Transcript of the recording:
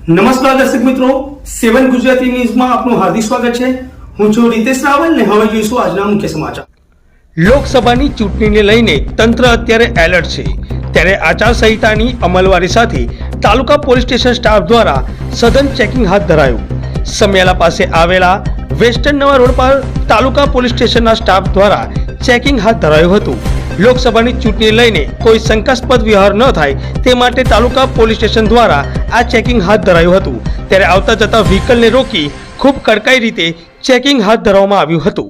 નમસ્કાર દર્શક મિત્રો, 7 ગુજરાતી ન્યૂઝમાં આપનું હાર્દિક સ્વાગત છે। હું છું રીતેશ રાવલ ને હવે જોઈશું આજના મુખ્ય સમાચાર। લોકસભાની ચૂંટણીને લઈને તંત્ર અત્યારે એલર્ટ છે, ત્યારે આચારસંહિતાની અમલવારી સાથે તાલુકા પોલીસ સ્ટેશન સ્ટાફ દ્વારા સઘન ચેકિંગ હાથ ધરાયું। સમિયાલા પાસે આવેલા વેસ્ટર્ન નવા રોડ પર તાલુકા પોલીસ સ્ટેશનના સ્ટાફ દ્વારા ચેકિંગ હાથ ધરાયું હતું। લોકસભાની ચૂંટણીને લઈને કોઈ શંકાસ્પદ વ્યવહાર ન થાય તે માટે તાલુકા પોલીસ સ્ટેશન દ્વારા આ ચેકિંગ હાથ ધરાયું હતું। ત્યારે આવતા જતા વ્હીકલને રોકી ખૂબ કડકાઈ રીતે ચેકિંગ હાથ ધરવામાં આવ્યું હતું।